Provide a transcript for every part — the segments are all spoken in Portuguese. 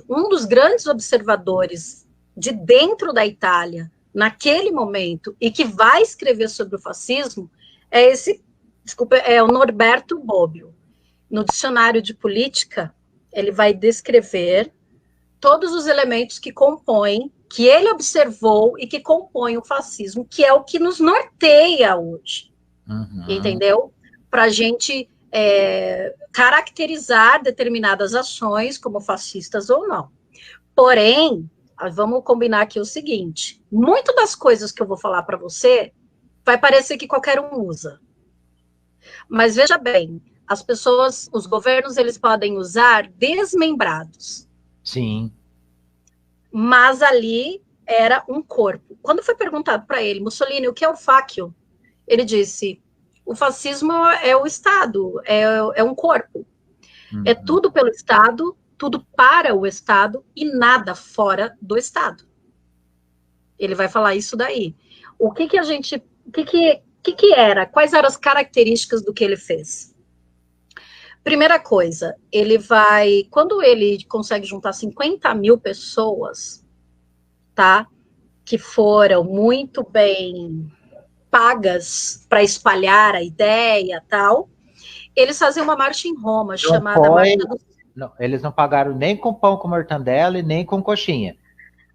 um dos grandes observadores de dentro da Itália, naquele momento, e que vai escrever sobre o fascismo, é o Norberto Bobbio. No dicionário de política, ele vai descrever todos os elementos que compõem, que ele observou e que compõem o fascismo, que é o que nos norteia hoje, entendeu? Para a gente caracterizar determinadas ações como fascistas ou não. Porém, vamos combinar aqui o seguinte, muito das coisas que eu vou falar para você vai parecer que qualquer um usa. Mas veja bem, as pessoas, os governos, eles podem usar desmembrados. Sim. Mas ali era um corpo. Quando foi perguntado para ele, Mussolini, o que é o fácio? Ele disse, o fascismo é o Estado, é um corpo. É tudo pelo Estado, tudo para o Estado e nada fora do Estado. Ele vai falar isso daí. O que a gente... O que era? Quais eram as características do que ele fez? Primeira coisa, quando ele consegue juntar 50 mil pessoas, tá? Que foram muito bem pagas para espalhar a ideia, tal, eles faziam uma marcha em Roma, chamada Marcha do... Não, eles não pagaram nem com pão com mortandela e nem com coxinha.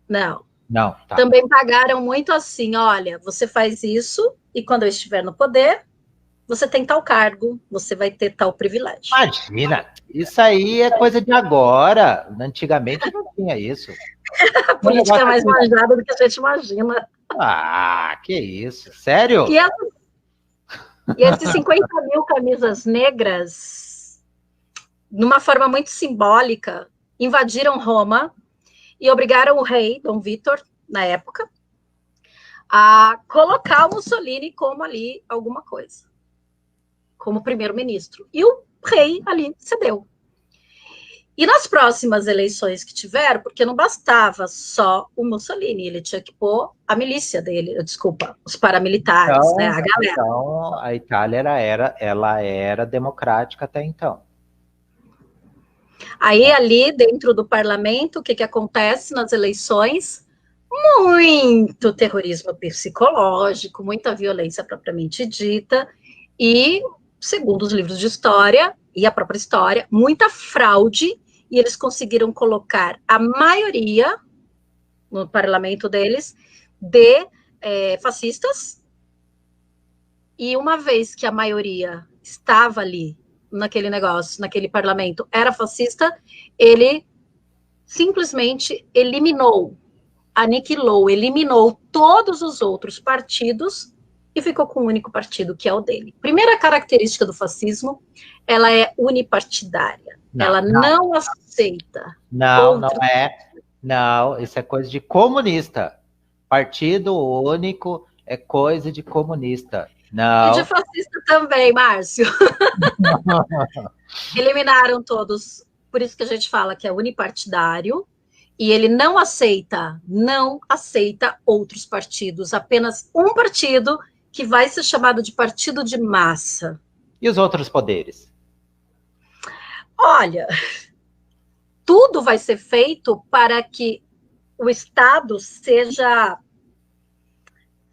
Não. Não, tá. Também pagaram muito assim, olha, você faz isso e quando eu estiver no poder, você tem tal cargo, você vai ter tal privilégio. Imagina, isso aí é coisa de agora. Antigamente não tinha isso. A política é mais manjada do que a gente imagina. Ah, que isso, sério? E esses 50 mil camisas negras, numa forma muito simbólica, invadiram Roma e obrigaram o rei, Dom Vítor, na época, a colocar o Mussolini como ali alguma coisa, como primeiro-ministro. E o rei ali cedeu. E nas próximas eleições que tiveram, porque não bastava só o Mussolini, ele tinha que pôr a milícia dele, desculpa, os paramilitares, então, né, a galera. Então, a Itália ela era democrática até então. Aí, ali, dentro do parlamento, o que acontece nas eleições? Muito terrorismo psicológico, muita violência propriamente dita, e, segundo os livros de história, e a própria história, muita fraude, e eles conseguiram colocar a maioria, no parlamento deles, de fascistas, e uma vez que a maioria estava ali, naquele negócio, naquele parlamento, era fascista, ele simplesmente eliminou todos os outros partidos e ficou com um único partido, que é o dele. Primeira característica do fascismo, ela é unipartidária. Ela não aceita. Não é. Não, isso é coisa de comunista. Partido único é coisa de comunista. Não. E de fascista também, Márcio. Eliminaram todos. Por isso que a gente fala que é unipartidário. E ele não aceita outros partidos. Apenas um partido que vai ser chamado de partido de massa. E os outros poderes? Olha, tudo vai ser feito para que o Estado seja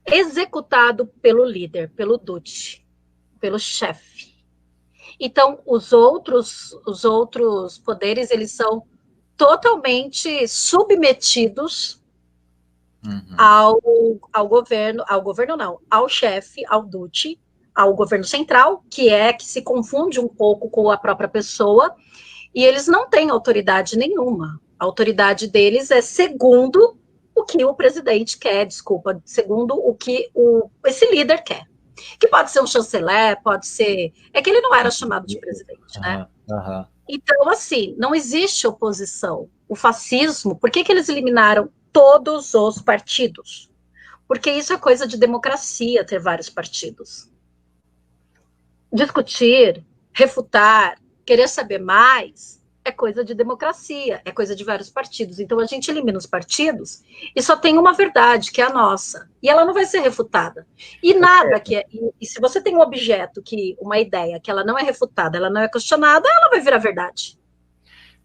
executado pelo líder, pelo duce, pelo chefe. Então, os outros poderes, eles são totalmente submetidos ao governo não, ao chefe, ao duce, ao governo central, que se confunde um pouco com a própria pessoa, e eles não têm autoridade nenhuma. A autoridade deles é segundo o que o presidente quer, segundo o que esse líder quer. Que pode ser um chanceler, pode ser... É que ele não era chamado de presidente, né? Então, assim, não existe oposição. O fascismo, por que eles eliminaram todos os partidos? Porque isso é coisa de democracia, ter vários partidos. Discutir, refutar, querer saber mais, é coisa de democracia, é coisa de vários partidos. Então, a gente elimina os partidos e só tem uma verdade, que é a nossa. E ela não vai ser refutada. E nada que é... E se você tem um objeto, uma ideia, que ela não é refutada, ela não é questionada, ela vai virar verdade.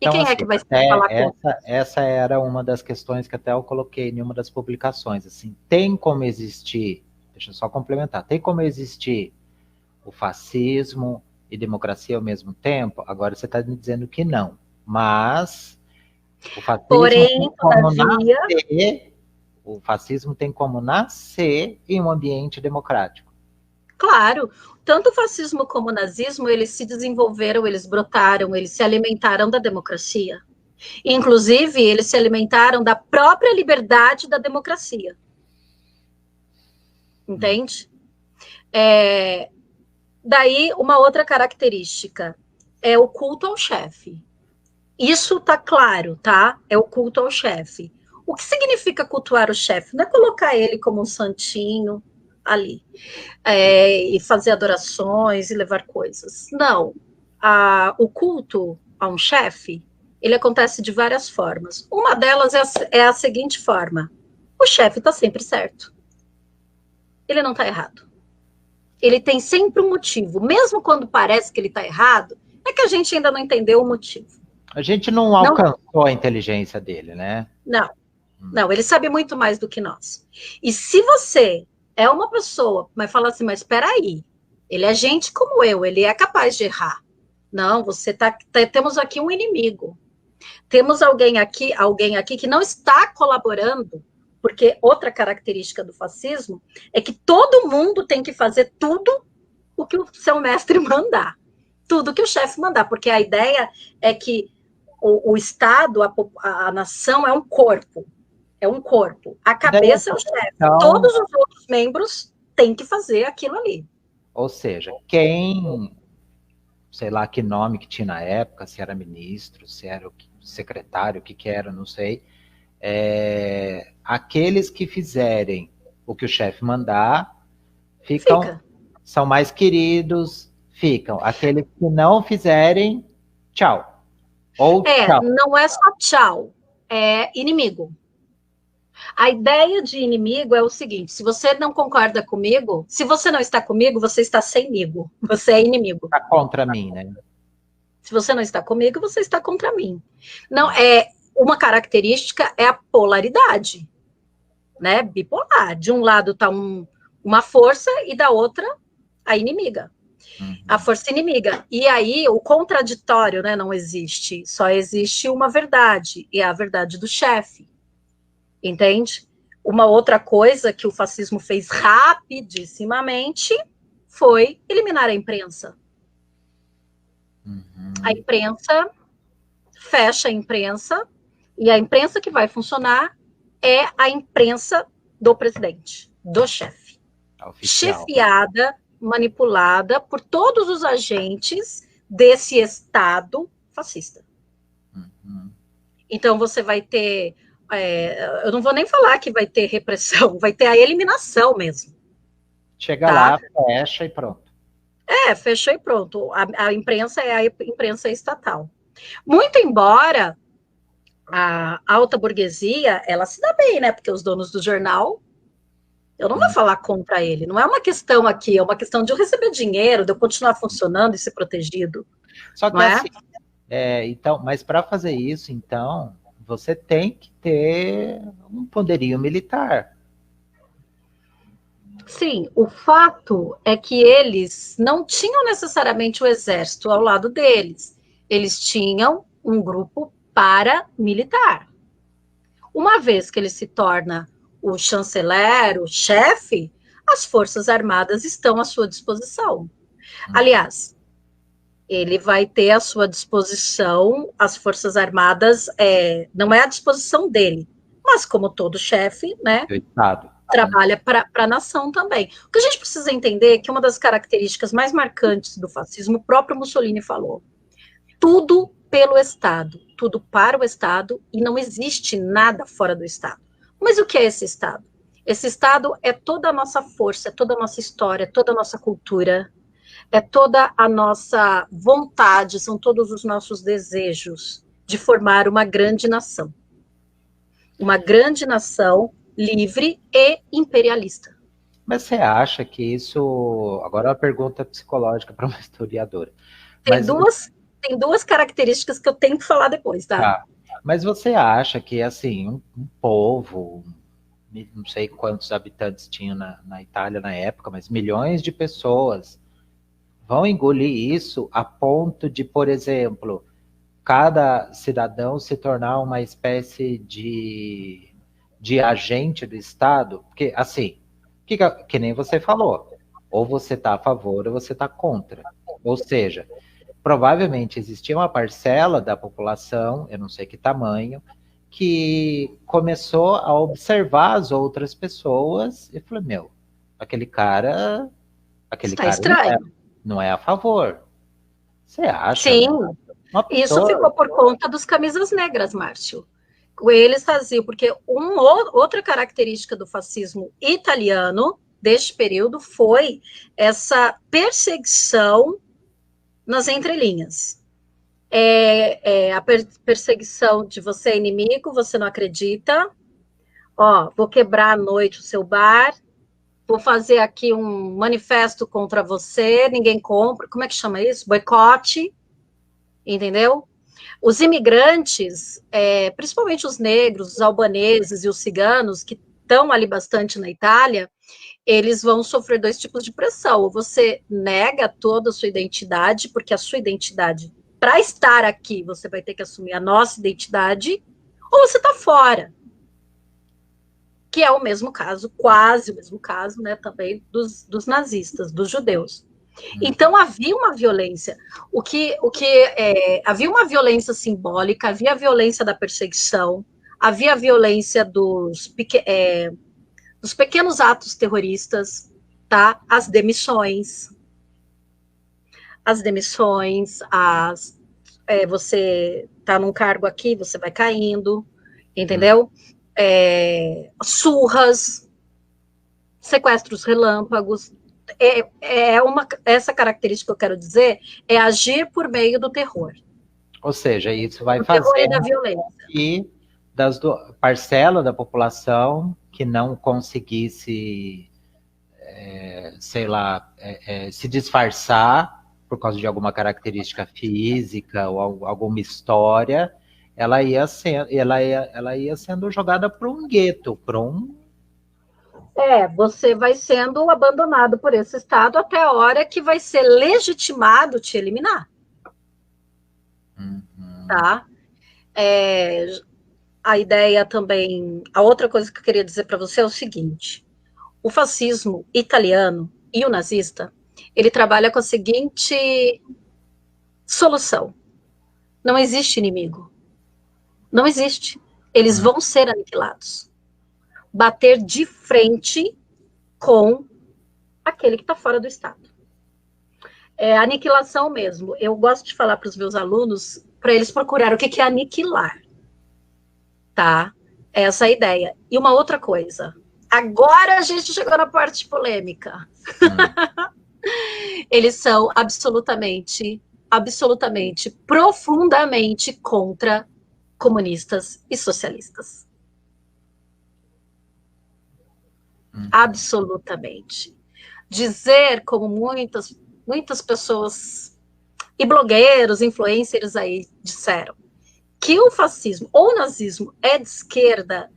E Então, quem é assim, que vai até falar contra? essa era uma das questões que até eu coloquei em uma das publicações. Assim, tem como existir, deixa eu só complementar, tem como existir o fascismo e democracia ao mesmo tempo? Agora você está me dizendo que não. Mas o fascismo Porém, tem como todavia, nascer, o fascismo tem como nascer em um ambiente democrático. claro, tanto o fascismo como o nazismo, eles se desenvolveram, eles brotaram, eles se alimentaram da democracia. Inclusive, eles se alimentaram da própria liberdade da democracia. Entende? É, daí, uma outra característica é o culto ao chefe. Isso tá claro, tá? É o culto ao chefe. O que significa cultuar o chefe? Não é colocar ele como um santinho ali, e fazer adorações e levar coisas. Não. O culto a um chefe, ele acontece de várias formas. Uma delas é a seguinte forma: o chefe está sempre certo. Ele não está errado. Ele tem sempre um motivo. Mesmo quando parece que ele está errado, é que a gente ainda não entendeu o motivo. A gente não Não, alcançou a inteligência dele, né? não, não. Ele sabe muito mais do que nós. E se você é uma pessoa, mas fala assim, mas espera aí, ele é gente como eu, ele é capaz de errar. Não, temos aqui um inimigo. Temos alguém aqui que não está colaborando, porque outra característica do fascismo é que todo mundo tem que fazer tudo o que o seu mestre mandar, tudo que o chefe mandar, porque a ideia é que o Estado, a nação é um corpo, a cabeça é o chefe, Então, todos os outros membros têm que fazer aquilo ali. ou seja, quem, sei lá que nome que tinha na época, se era ministro, se era o secretário, o que era, não sei, aqueles que fizerem o que o chefe mandar, Fica. são mais queridos, ficam. Aqueles que não fizerem, tchau. Ou tchau. Não é só tchau, é inimigo. A ideia de inimigo é o seguinte: se você não concorda comigo, se você não está comigo, você está semigo, você é inimigo. Tá contra mim, né? Se você não está comigo, você está contra mim. Não é uma característica é a polaridade, né? Bipolar. De um lado está uma força e da outra a inimiga. A força inimiga. E aí o contraditório, né, não existe. Só existe uma verdade, e é a verdade do chefe. Entende? Uma outra coisa que o fascismo fez rapidissimamente foi eliminar a imprensa. A imprensa fecha a imprensa, e a imprensa que vai funcionar é a imprensa do presidente, do chefe. Chefiada, manipulada por todos os agentes desse Estado fascista. Então você vai ter, eu não vou nem falar que vai ter repressão, vai ter a eliminação mesmo. Chega lá, fecha e pronto. Fechou e pronto. A imprensa é a imprensa estatal. Muito embora a alta burguesia, ela se dá bem, né? Porque os donos do jornal, eu não vou falar contra ele. Não é uma questão aqui, é uma questão de eu receber dinheiro, de eu continuar funcionando e ser protegido. Só que não é? assim, então, mas para fazer isso, então, você tem que ter um poderio militar. Sim, o fato é que eles não tinham necessariamente o exército ao lado deles. Eles tinham um grupo paramilitar. Uma vez que ele se torna o chanceler, o chefe, as Forças Armadas estão à sua disposição. Aliás, ele vai ter à sua disposição as Forças Armadas, não é à disposição dele, mas como todo chefe, né, do Estado, trabalha para a nação também. O que a gente precisa entender é que uma das características mais marcantes do fascismo, o próprio Mussolini falou, tudo pelo Estado, tudo para o Estado, e não existe nada fora do Estado. Mas o que é esse Estado? Esse Estado é toda a nossa força, é toda a nossa história, é toda a nossa cultura, é toda a nossa vontade, são todos os nossos desejos de formar uma grande nação. Uma grande nação livre e imperialista. Mas você acha que isso... Agora é uma pergunta psicológica para uma historiadora. Tem Mas duas... tem duas características que eu tenho que falar depois, tá? Tá. Mas você acha que, assim, um povo, não sei quantos habitantes tinha na Itália na época, mas milhões de pessoas vão engolir isso a ponto de, por exemplo, cada cidadão se tornar uma espécie de agente do Estado? Porque, assim, que nem você falou, ou você está a favor ou você está contra. Ou seja, provavelmente existia uma parcela da população, eu não sei que tamanho, que começou a observar as outras pessoas e falou, meu, aquele cara Está estranho. não é a favor. Você acha? Sim, Uma isso pessoa... ficou por conta dos camisas negras, Márcio. Eles faziam, porque outra característica do fascismo italiano deste período foi essa perseguição nas entrelinhas. A perseguição de você é inimigo, você não acredita, ó, vou quebrar à noite o seu bar, vou fazer aqui um manifesto contra você, ninguém compra, como é que chama isso? Boicote, entendeu? Os imigrantes, principalmente os negros, os albaneses e os ciganos, que estão ali bastante na Itália, eles vão sofrer dois tipos de pressão. Ou você nega toda a sua identidade, porque a sua identidade, para estar aqui, você vai ter que assumir a nossa identidade, ou você está fora. Que é o mesmo caso, quase o mesmo caso, né, também dos nazistas, dos judeus. Então havia uma violência, havia uma violência simbólica, havia a violência da perseguição, havia a violência dos pequenos atos terroristas, tá? As demissões, você tá num cargo aqui, você vai caindo, entendeu? Surras, sequestros relâmpagos. Essa característica que eu quero dizer é agir por meio do terror. Ou seja, isso vai fazer da violência. que parcela da população que não conseguisse, sei lá, se disfarçar por causa de alguma característica física ou alguma história, ela ia sendo jogada para um gueto, para um... Você vai sendo abandonado por esse Estado até a hora que vai ser legitimado te eliminar. Tá? A ideia também... A outra coisa que eu queria dizer para você é o seguinte. O fascismo italiano e o nazista, ele trabalha com a seguinte solução. Não existe inimigo. Não existe. Eles vão ser aniquilados. Bater de frente com aquele que está fora do Estado. É aniquilação mesmo. Eu gosto de falar para os meus alunos, para eles procurarem o que é aniquilar. Tá? Essa é a ideia. E uma outra coisa. Agora a gente chegou na parte polêmica. Eles são absolutamente, profundamente contra comunistas e socialistas. Absolutamente. Dizer, como muitas pessoas e blogueiros, influencers aí disseram, que o fascismo ou o nazismo é de esquerda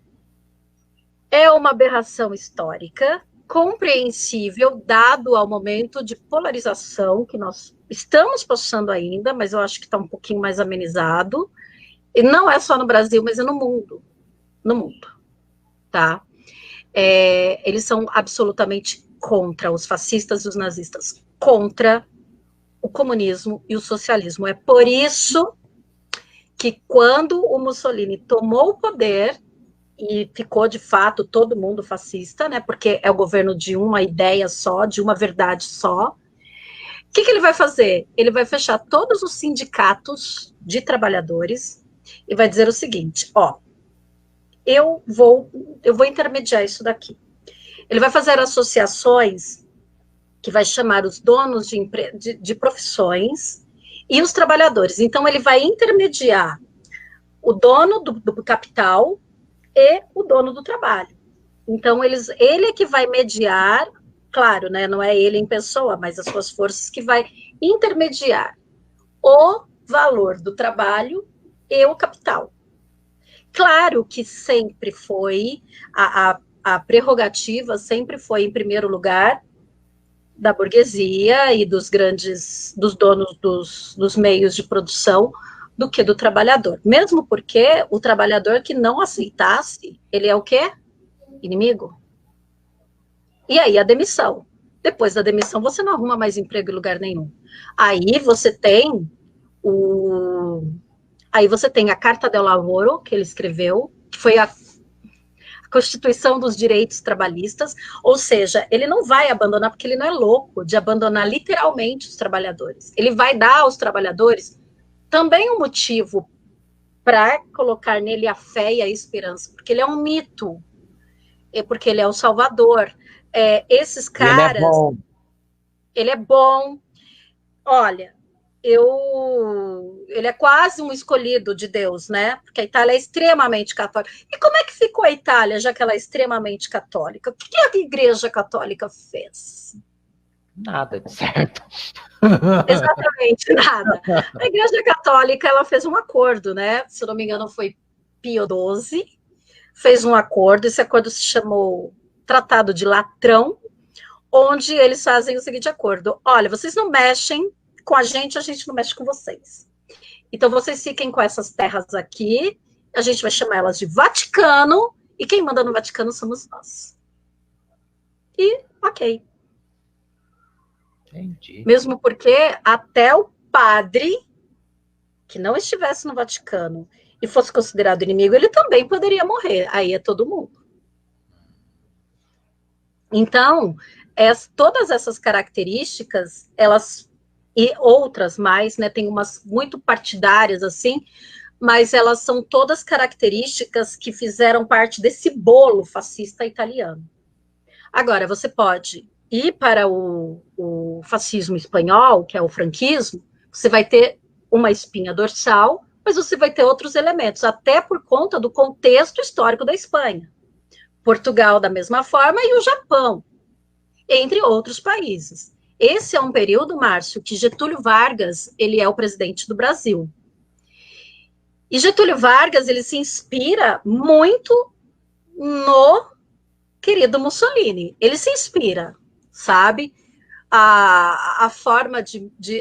é uma aberração histórica, compreensível, dado ao momento de polarização que nós estamos passando ainda, mas eu acho que está um pouquinho mais amenizado, e não é só no Brasil, mas é no mundo, tá? Eles são absolutamente contra os fascistas e os nazistas, contra o comunismo e o socialismo. É por isso que quando o Mussolini tomou o poder e ficou de fato todo mundo fascista, né? Porque é o governo de uma ideia só, de uma verdade só. O que ele vai fazer? Ele vai fechar todos os sindicatos de trabalhadores e vai dizer o seguinte: ó, eu vou intermediar isso daqui. Ele vai fazer associações que vai chamar os donos de profissões e os trabalhadores. Então, ele vai intermediar o dono do capital e o dono do trabalho. Então, ele é que vai mediar, claro, né, não é ele em pessoa, mas as suas forças que vai intermediar o valor do trabalho e o capital. Claro que sempre foi, a prerrogativa sempre foi, em primeiro lugar, da burguesia e dos donos dos meios de produção, do que do trabalhador. Mesmo porque o trabalhador que não aceitasse, ele é o quê? Inimigo. E aí a demissão. Depois da demissão, você não arruma mais emprego em lugar nenhum. Aí você tem a Carta del Lavoro, que ele escreveu, que foi a Constituição dos Direitos Trabalhistas, ou seja, ele não vai abandonar, porque ele não é louco de abandonar literalmente os trabalhadores. Ele vai dar aos trabalhadores também um motivo para colocar nele a fé e a esperança, porque ele é um mito, porque ele é o Salvador. Esses caras... Ele é bom. Olha, ele é quase um escolhido de Deus, né? Porque a Itália é extremamente católica. E como é que ficou a Itália, já que ela é extremamente católica? O que a Igreja Católica fez? Nada de certo. Exatamente, nada. A Igreja Católica, ela fez um acordo, né? Se não me engano, foi Pio XII, fez um acordo, esse acordo se chamou Tratado de Latrão, onde eles fazem o seguinte acordo: olha, vocês não mexem com a gente não mexe com vocês. Então, vocês fiquem com essas terras aqui, a gente vai chamar elas de Vaticano, e quem manda no Vaticano somos nós. E, ok. Entendi. Mesmo porque até o padre que não estivesse no Vaticano e fosse considerado inimigo, ele também poderia morrer. Aí é todo mundo. Então, todas essas características, elas e outras mais, né, tem umas muito partidárias assim, mas elas são todas características que fizeram parte desse bolo fascista italiano. Agora, você pode ir para o fascismo espanhol, que é o franquismo, você vai ter uma espinha dorsal, mas você vai ter outros elementos, até por conta do contexto histórico da Espanha. Portugal, da mesma forma, e o Japão, entre outros países. Esse é um período, Márcio, que Getúlio Vargas, ele é o presidente do Brasil. E Getúlio Vargas, ele se inspira muito no querido Mussolini. Ele se inspira, sabe? A forma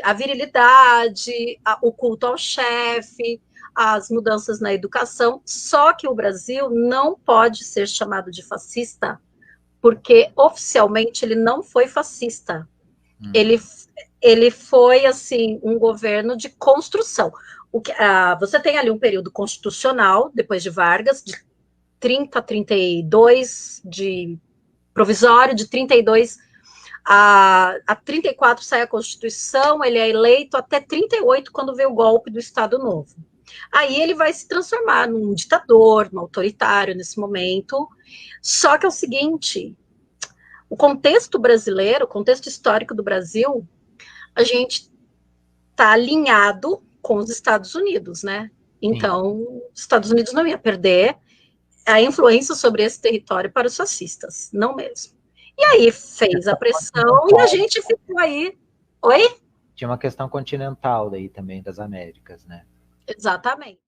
a virilidade, o culto ao chefe, as mudanças na educação. Só que o Brasil não pode ser chamado de fascista, porque oficialmente ele não foi fascista. Ele foi, assim, um governo de construção. Você tem ali um período constitucional, depois de Vargas, de 30 a 32, de provisório, de 32 a 34 sai a Constituição, ele é eleito até 38, quando vem o golpe do Estado Novo. Aí ele vai se transformar num ditador, num autoritário nesse momento. Só que é o seguinte... O contexto brasileiro, o contexto histórico do Brasil, a gente está alinhado com os Estados Unidos, né? Então, sim, os Estados Unidos não ia perder a influência sobre esse território para os fascistas, não mesmo. E aí fez a pressão e a gente ficou aí... Oi? Tinha uma questão continental daí também das Américas, né? Exatamente.